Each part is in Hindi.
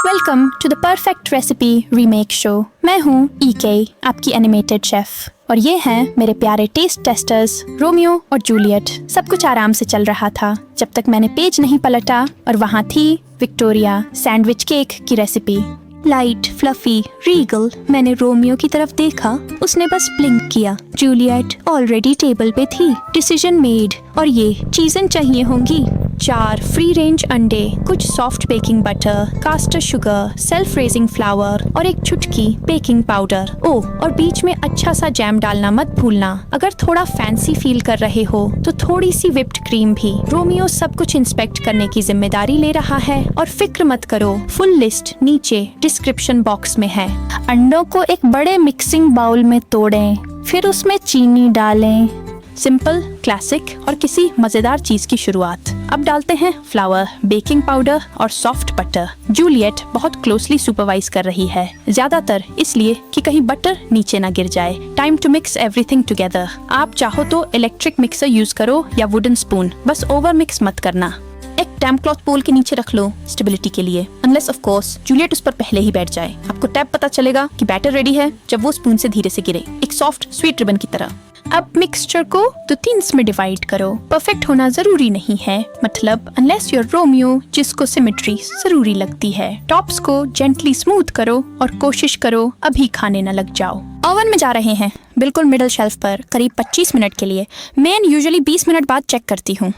Welcome to the perfect recipe remake show. मैं हूँ EK, आपकी एनिमेटेड शेफ, और ये हैं मेरे प्यारे टेस्ट टेस्टर्स रोमियो और जूलियट। सब कुछ आराम से चल रहा था जब तक मैंने पेज नहीं पलटा और वहाँ थी विक्टोरिया सैंडविच केक की रेसिपी। Light, fluffy, Regal. मैंने रोमियो की तरफ देखा, उसने बस ब्लिंक किया। जूलियट ऑलरेडी टेबल पे थी। Decision made. और ये चीजें चाहिए होंगी: 4 फ्री रेंज अंडे, कुछ soft baking butter, caster sugar, self raising flour और एक चुटकी बेकिंग पाउडर। ओह, और बीच में अच्छा सा जैम डालना मत भूलना। अगर थोड़ा फैंसी फील कर रहे हो तो थोड़ी सी व्हिप्ड क्रीम भी। रोमियो सब कुछ इंस्पेक्ट करने की जिम्मेदारी ले रहा है, और फिक्र मत करो, फुल लिस्ट नीचे डिस्क्रिप्शन बॉक्स में है। अंडों को एक बड़े मिक्सिंग बाउल में तोड़ें, फिर उसमें चीनी डालें। सिंपल, क्लासिक और किसी मजेदार चीज की शुरुआत। अब डालते हैं फ्लावर, बेकिंग पाउडर और सॉफ्ट बटर। जूलियट बहुत क्लोजली सुपरवाइज कर रही है, ज्यादातर इसलिए कि कहीं बटर नीचे ना गिर जाए। Time to mix everything together. आप चाहो तो इलेक्ट्रिक मिक्सर यूज करो या वुडन स्पून, बस ओवर मिक्स मत करना। एक टैप क्लॉथ पोल के नीचे रख लो स्टेबिलिटी के लिए, अनलेस ऑफ कोर्स जूलियट उस पर पहले ही बैठ जाए। आपको टैप पता चलेगा कि बैटर रेडी है जब वो स्पून से धीरे से गिरे, एक सॉफ्ट स्वीट रिबन की तरह। अब मिक्सचर को 2 3 में डिवाइड करो। परफेक्ट होना जरूरी नहीं है, मतलब अनलेस यूर रोमियो जिसको सिमेट्री जरूरी लगती है। टॉप्स को जेंटली स्मूथ करो और कोशिश करो अभी खाने न लग जाओ। ओवन में जा रहे हैं, बिल्कुल मिडल शेल्फ पर, करीब 25 मिनट के लिए। मैं यूजुअली 20 मिनट बाद चेक करती हूँ।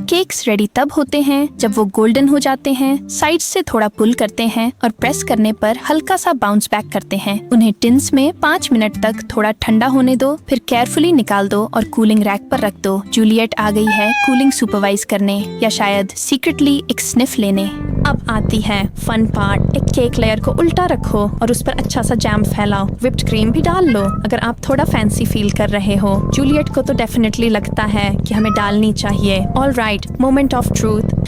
केक्स रेडी तब होते हैं जब वो गोल्डन हो जाते हैं, साइड से थोड़ा पुल करते हैं और प्रेस करने पर हल्का सा बाउंस बैक करते हैं। उन्हें टिन्स में 5 मिनट तक थोड़ा ठंडा होने दो, फिर केयरफुली निकाल दो और कूलिंग रैक पर रख दो। जूलियट आ गई है कूलिंग सुपरवाइज करने, या शायद सीक्रेटली एक स्निफ लेने। अब आती है फन पार्ट। एक केक लेयर को उल्टा रखो और उस पर अच्छा सा जैम फैलाओ। व्हिप्ड क्रीम भी डाल लो अगर आप थोड़ा फैंसी फील कर रहे हो। जूलियट को तो डेफिनेटली लगता है कि हमें डालनी चाहिए। Alright, moment of truth.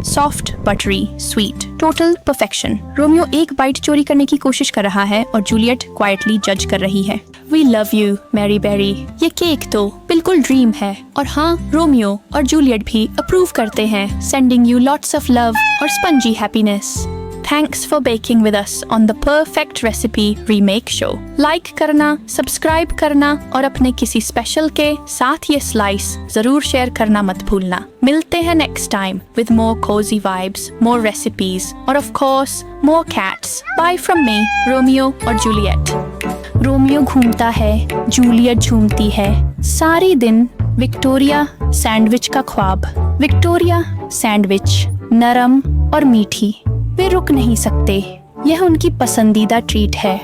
Soft, buttery, sweet, total perfection. Romeo एक बाइट चोरी करने की कोशिश कर रहा है और जूलियट क्वाइटली जज कर रही है। We love you Mary Berry. ये केक तो बिल्कुल ड्रीम है, और हाँ, रोमियो और जूलियट भी अप्रूव करते हैं। Sending you lots of love और spongy happiness. Thanks for baking with us on the perfect recipe remake show. Like करना, सब्सक्राइब करना और अपने किसी स्पेशल के साथ ये स्लाइस जरूर शेयर करना मत भूलना। मिलते हैं next time with more cozy vibes, more recipes और of course more cats. Bye from me, Romeo और जूलियट। रोमियो घूमता है, जूलियट झूमती है। सारी दिन विक्टोरिया सैंडविच का ख्वाब। विक्टोरिया सैंडविच, नरम और मीठी। वे रुक नहीं सकते, यह उनकी पसंदीदा ट्रीट है।